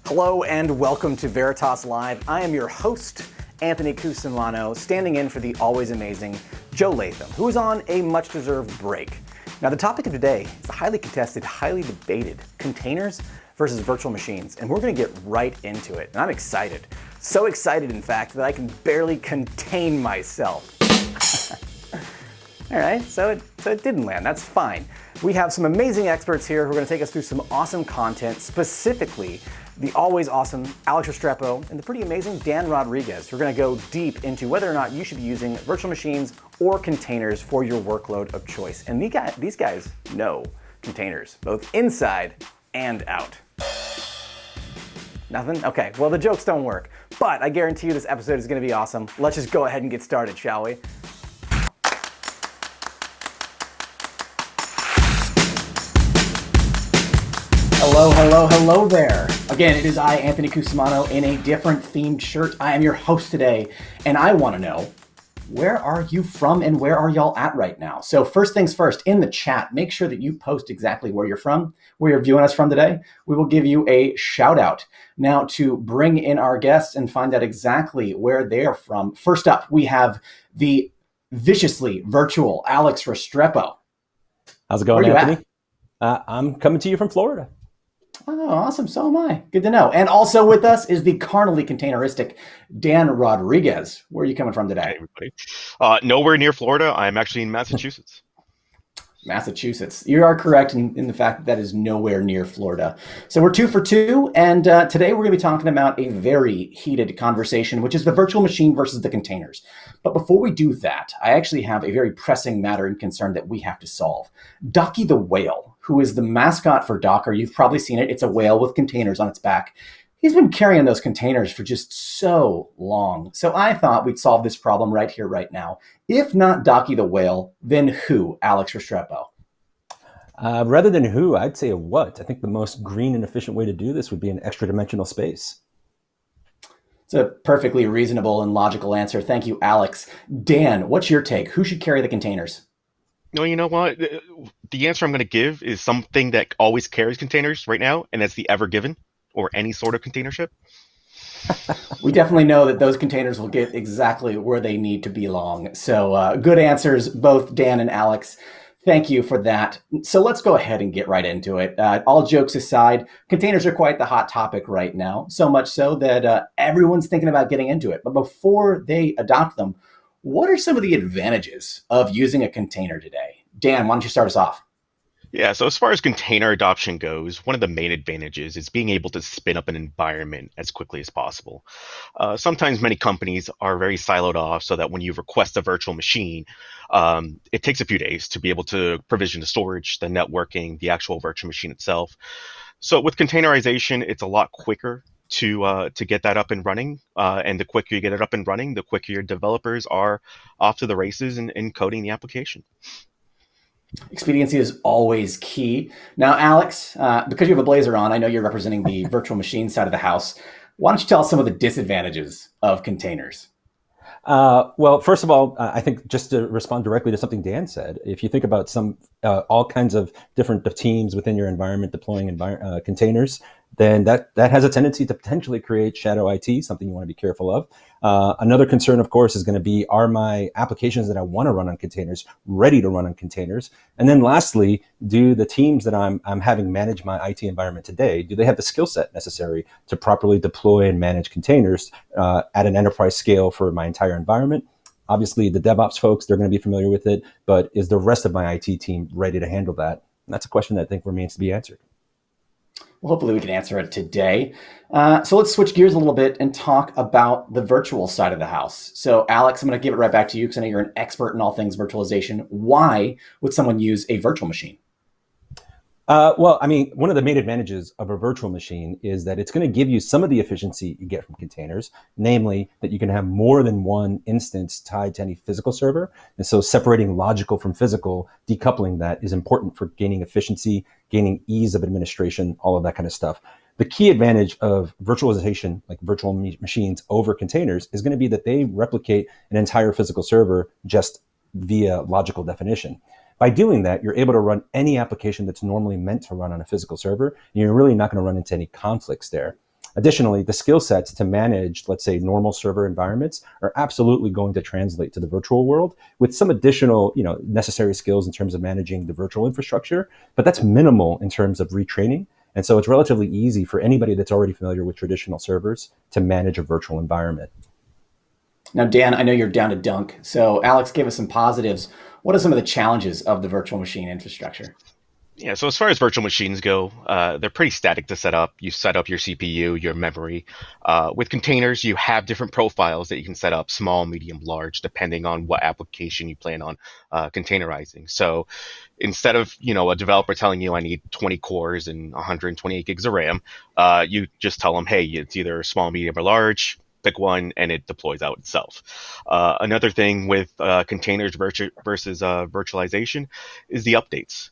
Hello and welcome to Veritas Live. I am your host, Anthony Cusimano, standing in for the always amazing Joe Latham, who is on a much-deserved break. Now, the topic of today is the highly contested, highly debated containers versus virtual machines, and we're going to get right into it. And I'm excited. So excited, in fact, that I can barely contain myself. All right, so it didn't land. That's fine. We have some amazing experts here who are going to take us through some awesome content, specifically the always awesome Alex Restrepo and the pretty amazing Dan Rodriguez. We're going to go deep into whether or not you should be using virtual machines or containers for your workload of choice. And these guys know containers, both inside and out. Nothing? Okay, well, the jokes don't work, but I guarantee you this episode is going to be awesome. Let's just go ahead and get started, shall we? Hello there. Again, it is I, Anthony Cusimano, in a different themed shirt. I am your host today, and I want to know, where are you from and where are y'all at right now? So first things first, in the chat, make sure that you post exactly where you're from, where you're viewing us from today. We will give you a shout out. Now, to bring in our guests and find out exactly where they're from, first up, we have the viciously virtual Alex Restrepo. How's it going, Anthony? I'm coming to you from Florida. Oh, awesome. So am I. Good to know. And also with us is the carnally containeristic Dan Rodriguez. Where are you coming from today? Hi, everybody. Nowhere near Florida. I'm actually in Massachusetts. Massachusetts. You are correct in the fact that is nowhere near Florida. So we're 2 for 2. And today we're going to be talking about a very heated conversation, which is the virtual machine versus the containers. But before we do that, I actually have a very pressing matter and concern that we have to solve. Docky the whale, who is the mascot for Docker. You've probably seen it. It's a whale with containers on its back. He's been carrying those containers for just so long. So I thought we'd solve this problem right here, right now. If not Docky the whale, then who, Alex Restrepo? Rather than who, I'd say a what. I think the most green and efficient way to do this would be an extra dimensional space. It's a perfectly reasonable and logical answer. Thank you, Alex. Dan, what's your take? Who should carry the containers? No, you know what? The answer I'm going to give is something that always carries containers right now, and that's the Ever Given, or any sort of container ship. We definitely know that those containers will get exactly where they need to belong. So good answers, both Dan and Alex. Thank you for that. So let's go ahead and get right into it. All jokes aside, containers are quite the hot topic right now, so much so that everyone's thinking about getting into it. But before they adopt them, what are some of the advantages of using a container today? Dan, why don't you start us off? Yeah, so as far as container adoption goes, one of the main advantages is being able to spin up an environment as quickly as possible. Sometimes many companies are very siloed off so that when you request a virtual machine, it takes a few days to be able to provision the storage, the networking, the actual virtual machine itself. So with containerization, it's a lot quicker to get that up and running. And the quicker you get it up and running, the quicker your developers are off to the races in coding the application. Expediency is always key. Now, Alex, because you have a blazer on, I know you're representing the virtual machine side of the house. Why don't you tell us some of the disadvantages of containers? Well, first of all, I think just to respond directly to something Dan said, if you think about all kinds of different teams within your environment deploying containers, then that has a tendency to potentially create shadow IT, something you want to be careful of. Another concern, of course, is going to be, are my applications that I want to run on containers ready to run on containers? And then lastly, do the teams that I'm having manage my IT environment today, do they have the skill set necessary to properly deploy and manage containers at an enterprise scale for my entire environment? Obviously, the DevOps folks, they're going to be familiar with it, but is the rest of my IT team ready to handle that? And that's a question that I think remains to be answered. Well, hopefully we can answer it today. So let's switch gears a little bit and talk about the virtual side of the house. So Alex, I'm going to give it right back to you because I know you're an expert in all things virtualization. Why would someone use a virtual machine? Well, I mean, one of the main advantages of a virtual machine is that it's going to give you some of the efficiency you get from containers, namely that you can have more than one instance tied to any physical server. And so separating logical from physical, decoupling that is important for gaining efficiency, gaining ease of administration, all of that kind of stuff. The key advantage of virtualization, like virtual machines over containers, is going to be that they replicate an entire physical server just via logical definition. By doing that, you're able to run any application that's normally meant to run on a physical server, and you're really not going to run into any conflicts there. Additionally, the skill sets to manage, let's say, normal server environments are absolutely going to translate to the virtual world with some additional, necessary skills in terms of managing the virtual infrastructure, but that's minimal in terms of retraining. And so it's relatively easy for anybody that's already familiar with traditional servers to manage a virtual environment. Now, Dan, I know you're down to dunk. So Alex gave us some positives. What are some of the challenges of the virtual machine infrastructure? Yeah, so as far as virtual machines go, they're pretty static to set up. You set up your CPU, your memory. With containers, you have different profiles that you can set up, small, medium, large, depending on what application you plan on containerizing. So instead of a developer telling you I need 20 cores and 128 gigs of RAM, you just tell them, hey, it's either small, medium, or large. Pick one, and it deploys out itself. Another thing with containers versus virtualization is the updates.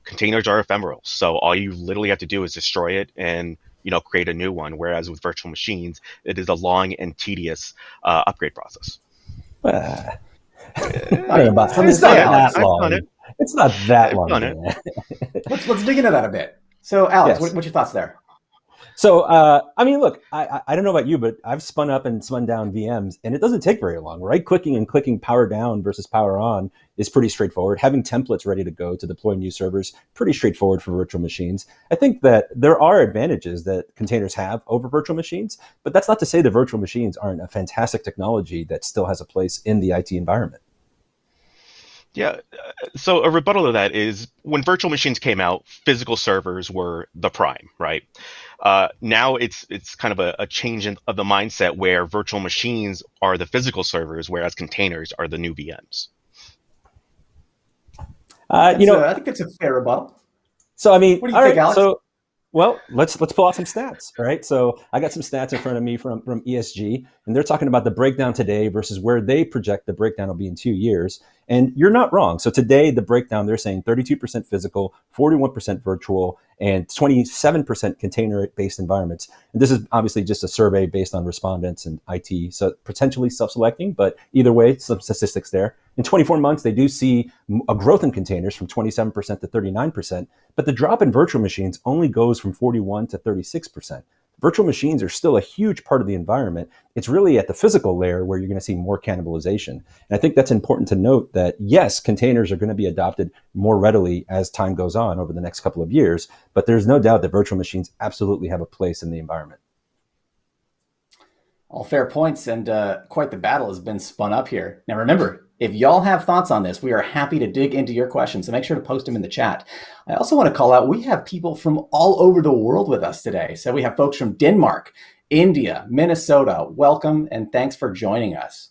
Containers are ephemeral, so all you literally have to do is destroy it and create a new one. Whereas with virtual machines, it is a long and tedious upgrade process. I don't know about it's not that I've long. done it. It's not that I've long. done it. Let's dig into that a bit. So, Alex, Yes. what's your thoughts there? So, look, I don't know about you, but I've spun up and spun down VMs, and it doesn't take very long. Right-clicking and clicking power down versus power on is pretty straightforward. Having templates ready to go to deploy new servers, pretty straightforward for virtual machines. I think that there are advantages that containers have over virtual machines, but that's not to say that virtual machines aren't a fantastic technology that still has a place in the IT environment. Yeah. So a rebuttal to that is when virtual machines came out, physical servers were the prime, right? Now it's kind of a change of the mindset where virtual machines are the physical servers, whereas containers are the new VMs. I think that's a fair rebuttal. So, what do you think, Alex? So, well, let's pull out some stats, right? So I got some stats in front of me from ESG, and they're talking about the breakdown today versus where they project the breakdown will be in 2 years. And you're not wrong. So today, the breakdown, they're saying 32% physical, 41% virtual, and 27% container-based environments. And this is obviously just a survey based on respondents and IT, so potentially self-selecting, but either way, some statistics there. In 24 months, they do see a growth in containers from 27% to 39%, but the drop in virtual machines only goes from 41 to 36%. Virtual machines are still a huge part of the environment. It's really at the physical layer where you're going to see more cannibalization. And I think that's important to note that, yes, containers are going to be adopted more readily as time goes on over the next couple of years, but there's no doubt that virtual machines absolutely have a place in the environment. All fair points, and quite the battle has been spun up here. Now, remember, if y'all have thoughts on this, we are happy to dig into your questions, so make sure to post them in the chat. I also want to call out, we have people from all over the world with us today. So we have folks from Denmark, India, Minnesota. Welcome, and thanks for joining us.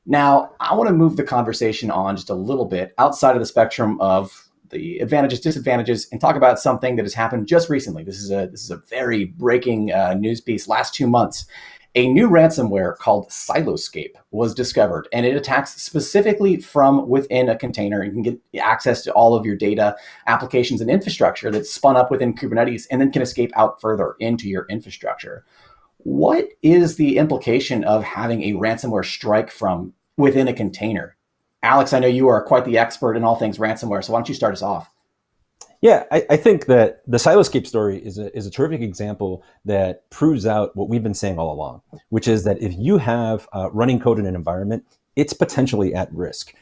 Now, I want to move the conversation on just a little bit outside of the spectrum of the advantages, disadvantages, and talk about something that has happened just recently. This is a very breaking news piece last 2 months. A new ransomware called Siloscape was discovered, and it attacks specifically from within a container. You can get access to all of your data, applications, and infrastructure that's spun up within Kubernetes, and then can escape out further into your infrastructure. What is the implication of having a ransomware strike from within a container? Alex, I know you are quite the expert in all things ransomware, so why don't you start us off? Yeah, I think that the Siloscape story is a terrific example that proves out what we've been saying all along, which is that if you have running code in an environment, it's potentially at risk.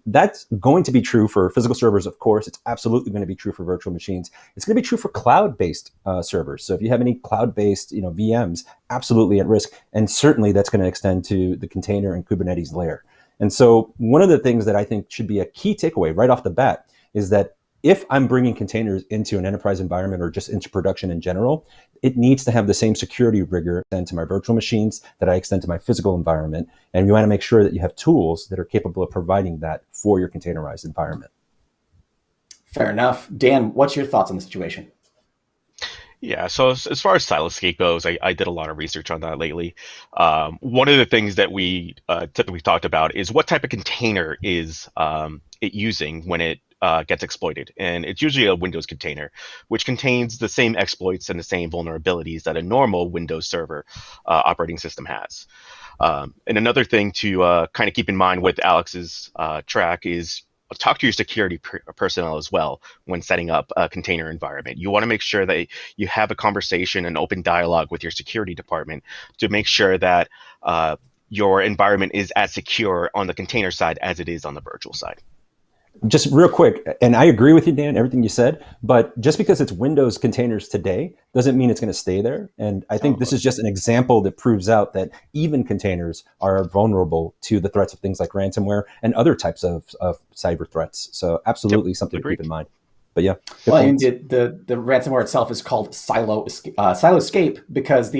That's going to be true for physical servers, of course. It's absolutely going to be true for virtual machines. It's going to be true for cloud-based servers. So if you have any cloud-based VMs, absolutely at risk. And certainly that's going to extend to the container and Kubernetes layer. And so one of the things that I think should be a key takeaway right off the bat is that if I'm bringing containers into an enterprise environment or just into production in general, it needs to have the same security rigor extend to my virtual machines that I extend to my physical environment. And you want to make sure that you have tools that are capable of providing that for your containerized environment. Fair enough. Dan, what's your thoughts on the situation? Yeah, so as far as Siloscape goes, I did a lot of research on that lately. One of the things that we typically talked about is what type of container is it using when it gets exploited. And it's usually a Windows container, which contains the same exploits and the same vulnerabilities that a normal Windows Server operating system has. And another thing to kind of keep in mind with Alex's track is talk to your security personnel as well when setting up a container environment. You want to make sure that you have a conversation, an open dialogue with your security department to make sure that your environment is as secure on the container side as it is on the virtual side. Just real quick, and I agree with you, Dan, everything you said, but just because it's Windows containers today doesn't mean it's going to stay there. And I think this is just an example that proves out that even containers are vulnerable to the threats of things like ransomware and other types of cyber threats. So absolutely something to keep in mind. But yeah. Well, and the ransomware itself is called Silo Escape because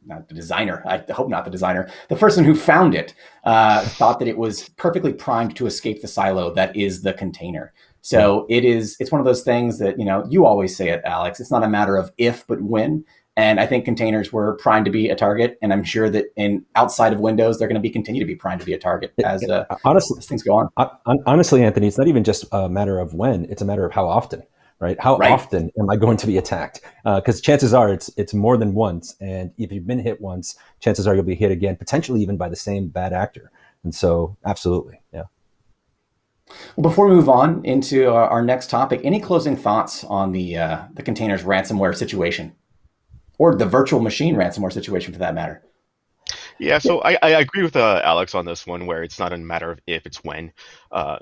not the designer, I hope not the designer, the person who found it thought that it was perfectly primed to escape the silo that is the container. So it's one of those things that, you always say it, Alex, it's not a matter of if, but when. And I think containers were primed to be a target. And I'm sure that outside of Windows, they're going to continue to be primed to be a target as things go on. Honestly, Anthony, it's not even just a matter of when, it's a matter of how often. Right? How often am I going to be attacked? Because chances are it's more than once. And if you've been hit once, chances are you'll be hit again, potentially even by the same bad actor. And so, absolutely, yeah. Well, before we move on into our next topic, any closing thoughts on the containers ransomware situation, or the virtual machine ransomware situation for that matter? Yeah, so I agree with Alex on this one, where it's not a matter of if, it's when.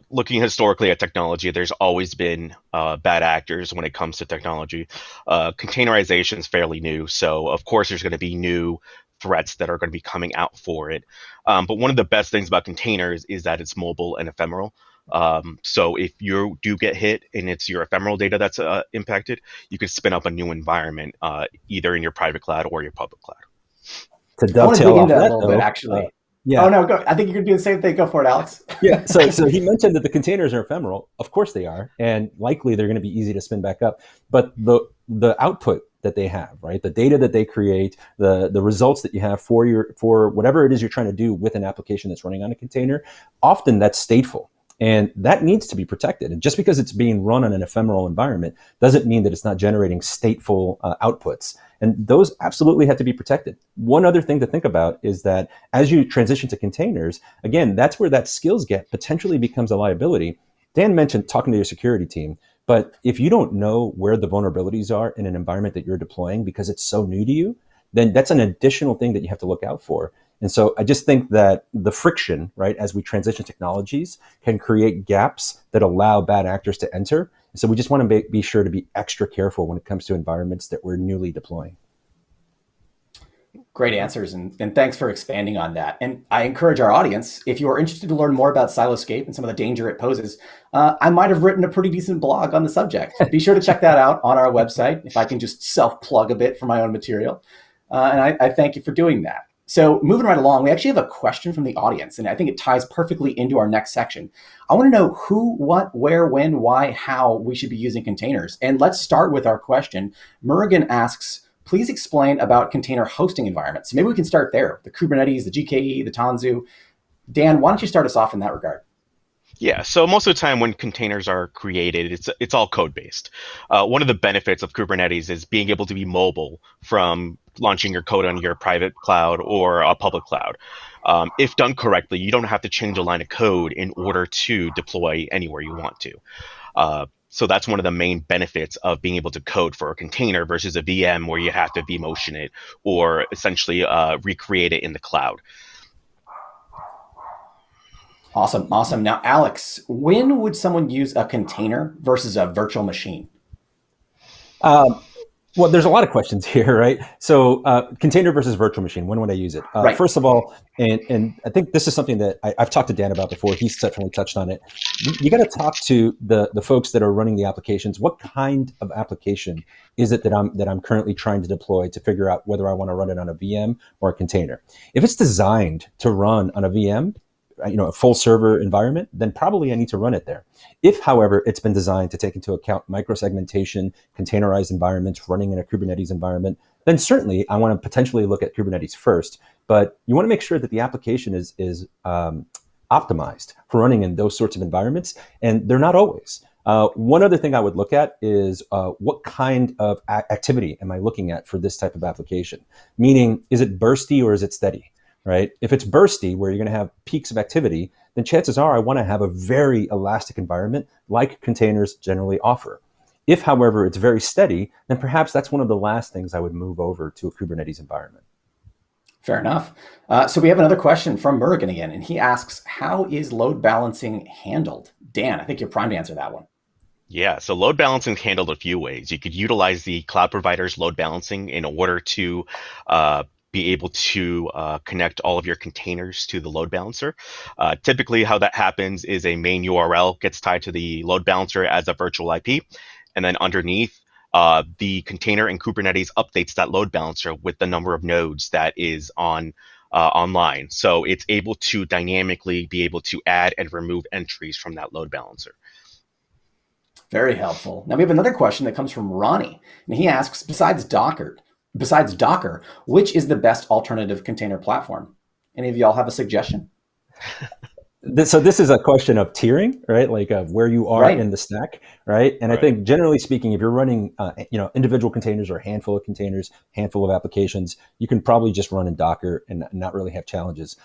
Looking historically at technology, there's always been bad actors when it comes to technology. Containerization is fairly new, so of course there's going to be new threats that are going to be coming out for it. But one of the best things about containers is that it's mobile and ephemeral. So if you do get hit and it's your ephemeral data that's impacted, you can spin up a new environment, either in your private cloud or your public cloud. To dovetail off that, a little bit, actually. Yeah. Oh no, go. I think you're gonna do the same thing. Go for it, Alex. Yeah. So he mentioned that the containers are ephemeral. Of course they are, and likely they're going to be easy to spin back up. But the output that they have, right, the data that they create, the results that you have for whatever it is you're trying to do with an application that's running on a container, often that's stateful. And that needs to be protected. And just because it's being run on an ephemeral environment doesn't mean that it's not generating stateful outputs. And those absolutely have to be protected. One other thing to think about is that as you transition to containers, again, that's where that skills gap potentially becomes a liability. Dan mentioned talking to your security team, but if you don't know where the vulnerabilities are in an environment that you're deploying because it's so new to you, then that's an additional thing that you have to look out for. And so I just think that the friction, right, as we transition technologies can create gaps that allow bad actors to enter. And so we just want to be sure to be extra careful when it comes to environments that we're newly deploying. Great answers, and thanks for expanding on that. And I encourage our audience, if you are interested to learn more about Siloscape and some of the danger it poses, I might have written a pretty decent blog on the subject. Be sure to check that out on our website, if I can just self-plug a bit for my own material. And I thank you for doing that. So moving right along, we actually have a question from the audience, and I think it ties perfectly into our next section. I want to know who, what, where, when, why, how we should be using containers. And let's start with our question. Murugan asks, please explain about container hosting environments. So maybe we can start there. The Kubernetes, the GKE, the Tanzu. Dan, why don't you start us off in that regard? Yeah, so most of the time when containers are created, it's all code-based. One of the benefits of Kubernetes is being able to be mobile from launching your code on your private cloud or a public cloud. If done correctly, you don't have to change a line of code in order to deploy anywhere you want to. So that's one of the main benefits of being able to code for a container versus a VM where you have to vMotion it or essentially recreate it in the cloud. Awesome. Now, Alex, when would someone use a container versus a virtual machine? Well, there's a lot of questions here, right? So container versus virtual machine, when would I use it? Right. First of all, and I think this is something that I've talked to Dan about before. He's definitely touched on it. You got to talk to the folks that are running the applications. What kind of application is it that I'm currently trying to deploy to figure out whether I want to run it on a VM or a container? If it's designed to run on a VM, a full server environment, then probably I need to run it there. If, however, it's been designed to take into account microsegmentation, containerized environments, running in a Kubernetes environment, then certainly I want to potentially look at Kubernetes first. But you want to make sure that the application is optimized for running in those sorts of environments, and they're not always. One other thing I would look at is what kind of activity am I looking at for this type of application? Meaning, is it bursty or is it steady? Right? If it's bursty, where you're going to have peaks of activity, then chances are I want to have a very elastic environment like containers generally offer. If, however, it's very steady, then perhaps that's one of the last things I would move over to a Kubernetes environment. Fair enough. So we have another question from Murrigan again, and he asks, how is load balancing handled? Dan, I think you're primed to answer that one. Yeah, so load balancing is handled a few ways. You could utilize the cloud provider's load balancing in order to be able to connect all of your containers to the load balancer. Typically, how that happens is a main URL gets tied to the load balancer as a virtual IP, and then underneath, the container in Kubernetes updates that load balancer with the number of nodes that is online. So it's able to dynamically be able to add and remove entries from that load balancer. Very helpful. Now we have another question that comes from Ronnie, and he asks, besides Docker, which is the best alternative container platform? Any of y'all have a suggestion? So this is a question of tiering, right? Like of where you are Right. in the stack, right? And I think generally speaking, if you're running, individual containers or a handful of containers, handful of applications, you can probably just run in Docker and not really have challenges.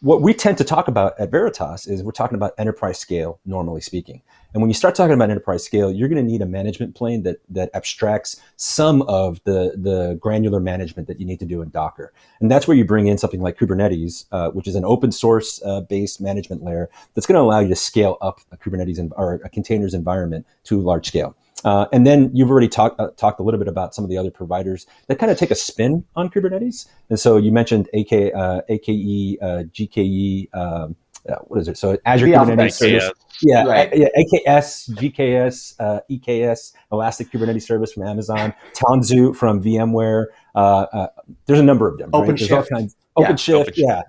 What we tend to talk about at Veritas is we're talking about enterprise scale, normally speaking. And when you start talking about enterprise scale, you're going to need a management plane that abstracts some of the granular management that you need to do in Docker. And that's where you bring in something like Kubernetes, which is an open source based management layer that's going to allow you to scale up a Kubernetes or a containers environment to large scale. And then you've already talked a little bit about some of the other providers that kind of take a spin on Kubernetes. And so you mentioned AKE, GKE, what is it? So Azure The Kubernetes alphabet. Service. AKS. Yeah, Right. AKS, GKS, EKS, Elastic Kubernetes Service from Amazon, Tanzu from VMware. There's a number of them. Right? There's all OpenShift. kinds. Yeah. OpenShift, yeah.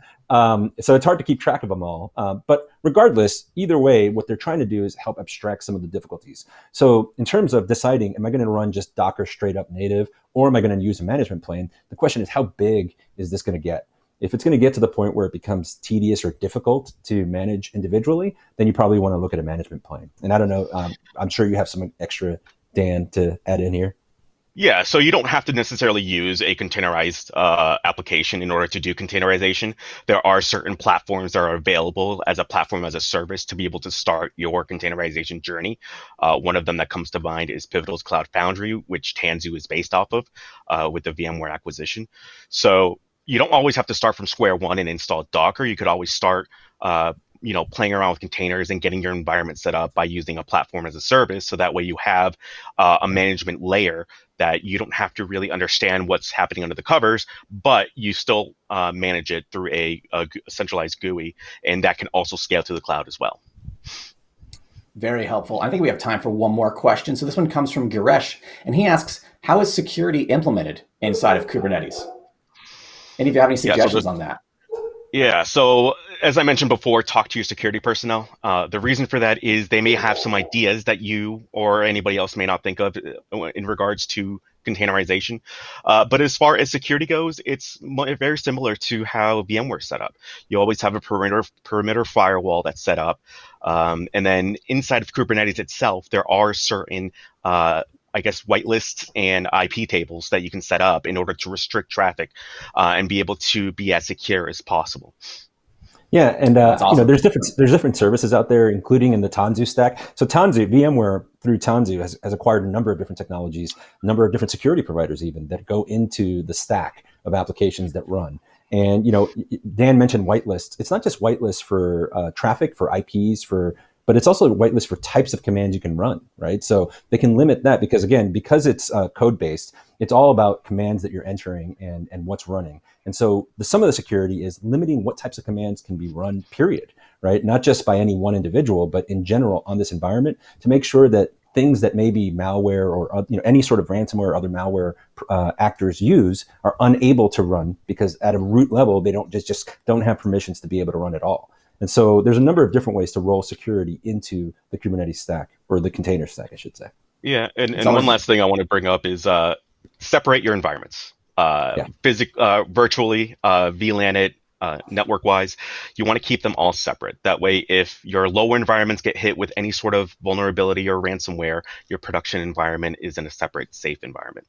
So it's hard to keep track of them all. But regardless, either way, what they're trying to do is help abstract some of the difficulties. So in terms of deciding, am I going to run just Docker straight up native, or am I going to use a management plane? The question is, how big is this going to get? If it's going to get to the point where it becomes tedious or difficult to manage individually, then you probably want to look at a management plane. And I don't know, I'm sure you have some extra, Dan, to add in here. Yeah, so you don't have to necessarily use a containerized application in order to do containerization. There are certain platforms that are available as a platform as a service to be able to start your containerization journey. One of them that comes to mind is Pivotal's Cloud Foundry, which Tanzu is based off of with the VMware acquisition. So you don't always have to start from square one and install Docker. You could always start playing around with containers and getting your environment set up by using a platform as a service. So that way you have a management layer that you don't have to really understand what's happening under the covers, but you still manage it through a centralized GUI, and that can also scale to the cloud as well. Very helpful. I think we have time for one more question. So this one comes from Giresh, and he asks, how is security implemented inside of Kubernetes? Any of you have any suggestions on that? Yeah, so as I mentioned before, talk to your security personnel. The reason for that is they may have some ideas that you or anybody else may not think of in regards to containerization. But as far as security goes, it's very similar to how VMware's set up. You always have a perimeter firewall that's set up. And then inside of Kubernetes itself, there are certain whitelists and IP tables that you can set up in order to restrict traffic and be able to be as secure as possible. Yeah, and awesome. there's different services out there, including in the Tanzu stack. So Tanzu, VMware through Tanzu has acquired a number of different technologies, a number of different security providers even that go into the stack of applications that run. And Dan mentioned whitelists. It's not just whitelists for traffic, for IPs, but it's also a whitelist for types of commands you can run, right? So they can limit that because it's code-based, it's all about commands that you're entering and what's running. And so some of the security is limiting what types of commands can be run, period, right? Not just by any one individual, but in general on this environment to make sure that things that maybe malware or any sort of ransomware or other malware actors use are unable to run because at a root level, they just don't have permissions to be able to run at all. And so there's a number of different ways to roll security into the Kubernetes stack, or the container stack, I should say. Yeah, and one last thing I want to bring up is separate your environments. Virtually, VLAN it, network-wise. You want to keep them all separate. That way, if your lower environments get hit with any sort of vulnerability or ransomware, your production environment is in a separate, safe environment.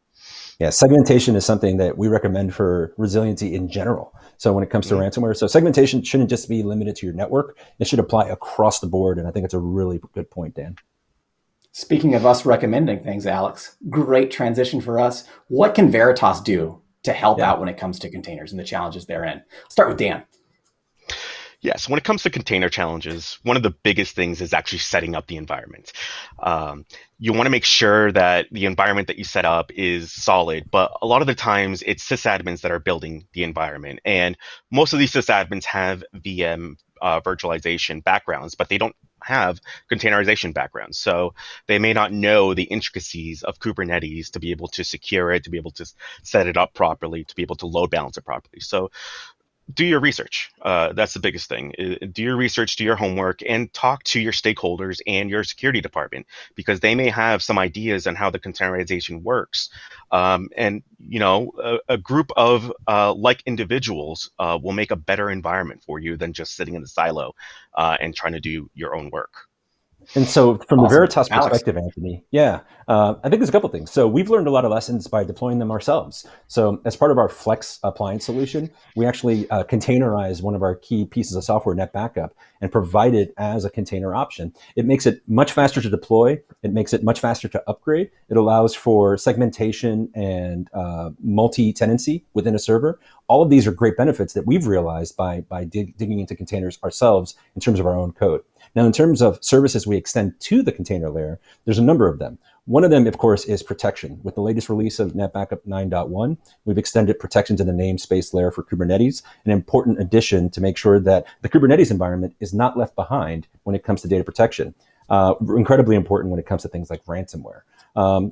Yeah, segmentation is something that we recommend for resiliency in general. So when it comes to ransomware, so segmentation shouldn't just be limited to your network. It should apply across the board. And I think it's a really good point, Dan. Speaking of us recommending things, Alex, great transition for us. What can Veritas do to help Yeah. out when it comes to containers and the challenges therein? Start with Dan. Yes, when it comes to container challenges, one of the biggest things is actually setting up the environment. Um, you want to make sure that the environment that you set up is solid, but a lot of the times it's sysadmins that are building the environment. And most of these sysadmins have VM virtualization backgrounds, but they don't have containerization backgrounds. So they may not know the intricacies of Kubernetes to be able to secure it, to be able to set it up properly, to be able to load balance it properly. So do your research. That's the biggest thing. Do your research, do your homework, and talk to your stakeholders and your security department because they may have some ideas on how the containerization works. And a group of like individuals will make a better environment for you than just sitting in the silo and trying to do your own work. And so, from the Awesome. Veritas Alex. perspective, Anthony, I think there's a couple things. So, we've learned a lot of lessons by deploying them ourselves. So, as part of our Flex appliance solution, we actually containerize one of our key pieces of software, Net Backup, and provide it as a container option. It makes it much faster to deploy. It makes it much faster to upgrade. It allows for segmentation and multi-tenancy within a server. All of these are great benefits that we've realized by digging into containers ourselves in terms of our own code. Now, in terms of services we extend to the container layer, there's a number of them. One of them, of course, is protection. With the latest release of NetBackup 9.1, we've extended protection to the namespace layer for Kubernetes, an important addition to make sure that the Kubernetes environment is not left behind when it comes to data protection. Incredibly important when it comes to things like ransomware.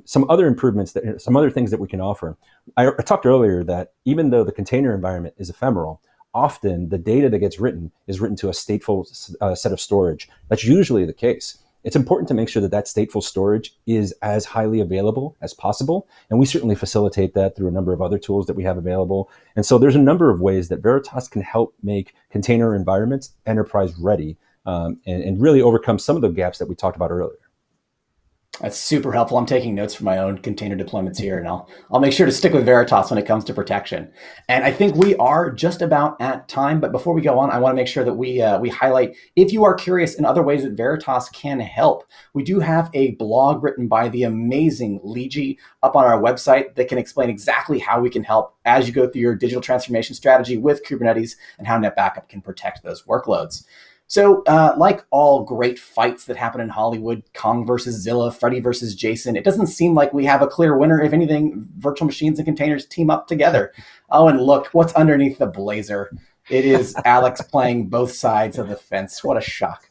Some other improvements, some other things that we can offer. I talked earlier that even though the container environment is ephemeral, often the data that gets written is written to a stateful set of storage. That's usually the case. It's important to make sure that that stateful storage is as highly available as possible. And we certainly facilitate that through a number of other tools that we have available. And so there's a number of ways that Veritas can help make container environments enterprise ready and really overcome some of the gaps that we talked about earlier. That's super helpful. I'm taking notes for my own container deployments here, and I'll make sure to stick with Veritas when it comes to protection. And I think we are just about at time. But before we go on, I want to make sure that we highlight, if you are curious in other ways that Veritas can help, we do have a blog written by the amazing Liji up on our website that can explain exactly how we can help as you go through your digital transformation strategy with Kubernetes and how NetBackup can protect those workloads. So like all great fights that happen in Hollywood, Kong versus Zilla, Freddy versus Jason, it doesn't seem like we have a clear winner. If anything, virtual machines and containers team up together. Oh, and look, what's underneath the blazer? It is Alex playing both sides of the fence. What a shock.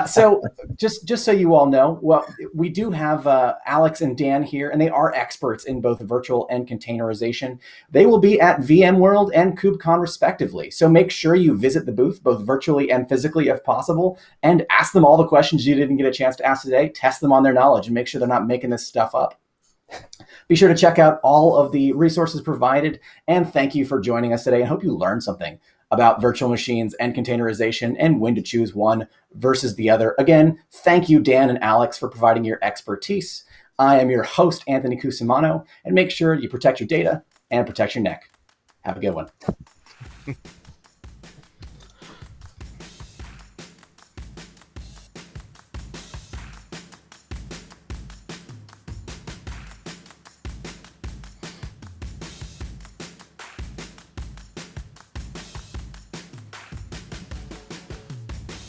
So just so you all know, well, we do have Alex and Dan here, and they are experts in both virtual and containerization. They will be at VMworld and KubeCon respectively. So make sure you visit the booth, both virtually and physically if possible, and ask them all the questions you didn't get a chance to ask today. Test them on their knowledge and make sure they're not making this stuff up. Be sure to check out all of the resources provided, and thank you for joining us today. I hope you learned something about virtual machines and containerization and when to choose one versus the other. Again, thank you, Dan and Alex, for providing your expertise. I am your host, Anthony Cusimano, and make sure you protect your data and protect your neck. Have a good one.